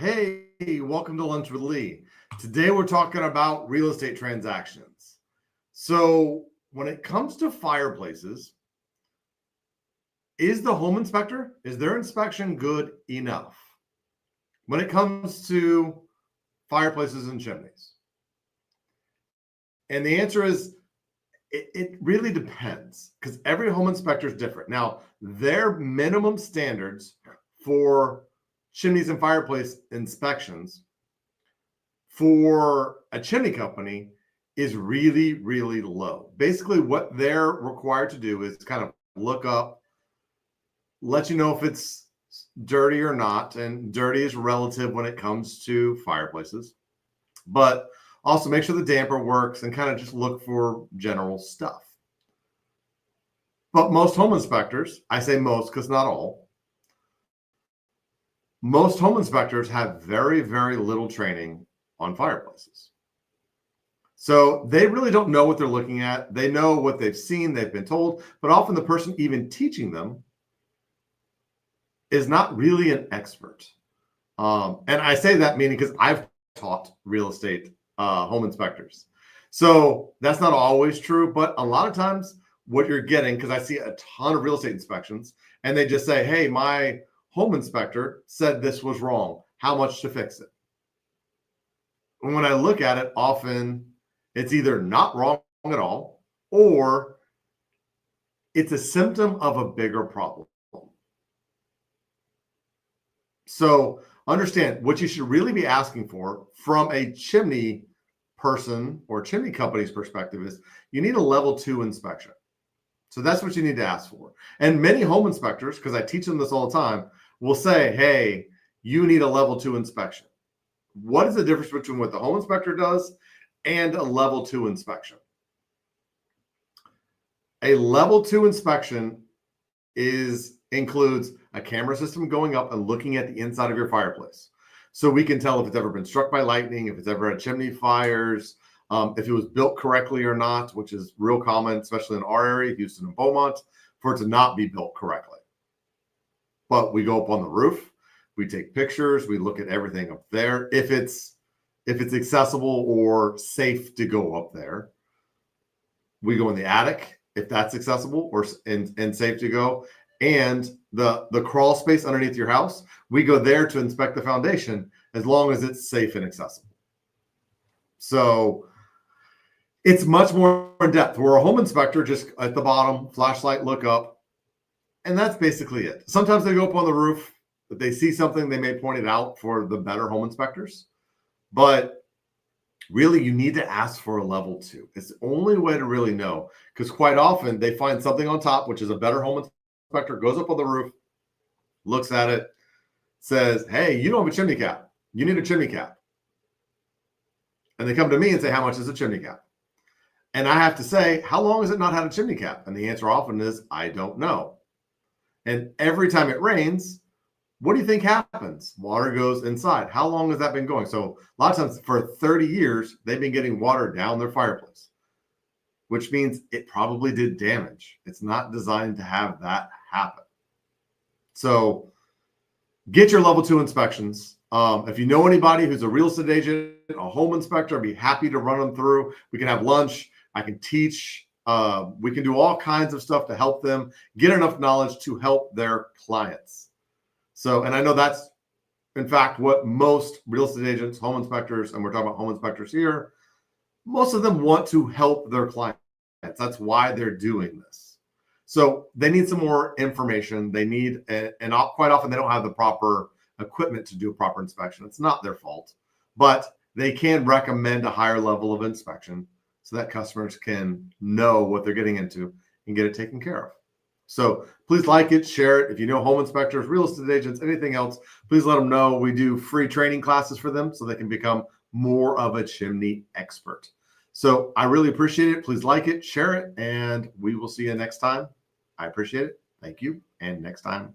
Hey, welcome to Lunch with Lee. Today we're talking about real estate transactions. So, when it comes to fireplaces, is the home inspector, is their inspection good enough? When it comes to fireplaces and chimneys. And the answer is it really depends because every home inspector is different. Now, their minimum standards for chimneys and fireplace inspections for a chimney company is really, really low. Basically, what they're required to do is kind of look up, let you know if it's dirty or not. And dirty is relative when it comes to fireplaces, but also make sure the damper works and kind of just look for general stuff. But most home inspectors, I say most because not all, most home inspectors have very, very little training on fireplaces. So they really don't know what they're looking at. They know what they've seen, they've been told, but often the person even teaching them is not really an expert. And I say that meaning because I've taught real estate home inspectors. So that's not always true, but a lot of times what you're getting, because I see a ton of real estate inspections, and they just say, hey, my home inspector said this was wrong. How much to fix it? And when I look at it, often it's either not wrong at all, or it's a symptom of a bigger problem. So understand what you should really be asking for from a chimney person or chimney company's perspective is you need a level 2 inspection. So that's what you need to ask for. And many home inspectors, because I teach them this all the time, will say, hey, you need a level 2 inspection. What is the difference between what the home inspector does and a level 2 inspection? A level 2 inspection includes a camera system going up and looking at the inside of your fireplace. So we can tell if it's ever been struck by lightning, if it's ever had chimney fires, if it was built correctly or not, which is real common, especially in our area, Houston and Beaumont, for it to not be built correctly. But we go up on the roof, we take pictures, we look at everything up there. If it's accessible or safe to go up there, we go in the attic if that's accessible or and safe to go. And the crawl space underneath your house, we go there to inspect the foundation as long as it's safe and accessible. So it's much more in depth. We're a home inspector, just at the bottom, flashlight, look up, and that's basically it. Sometimes they go up on the roof, if they see something, they may point it out for the better home inspectors. But really, you need to ask for a level 2. It's the only way to really know, because quite often they find something on top, which is a better home inspector, goes up on the roof, looks at it, says, hey, you don't have a chimney cap. You need a chimney cap. And they come to me and say, how much is a chimney cap? And I have to say, how long has it not had a chimney cap? And the answer often is, I don't know. And every time it rains, what do you think happens? Water goes inside. How long has that been going? So a lot of times for 30 years, they've been getting water down their fireplace, which means it probably did damage. It's not designed to have that happen. So get your level 2 inspections. If you know anybody who's a real estate agent, a home inspector, I'd be happy to run them through. We can have lunch. I can teach. We can do all kinds of stuff to help them get enough knowledge to help their clients. So, and I know that's, in fact, what most real estate agents, home inspectors, and we're talking about home inspectors here, most of them want to help their clients. That's why they're doing this. So they need some more information. They need, and quite often they don't have the proper equipment to do a proper inspection. It's not their fault, but they can recommend a higher level of inspection so that customers can know what they're getting into and get it taken care of. So please like it, share it. If you know home inspectors, real estate agents, anything else, please let them know. We do free training classes for them so they can become more of a chimney expert. So I really appreciate it. Please like it, share it, and we will see you next time. I appreciate it. Thank you. And next time.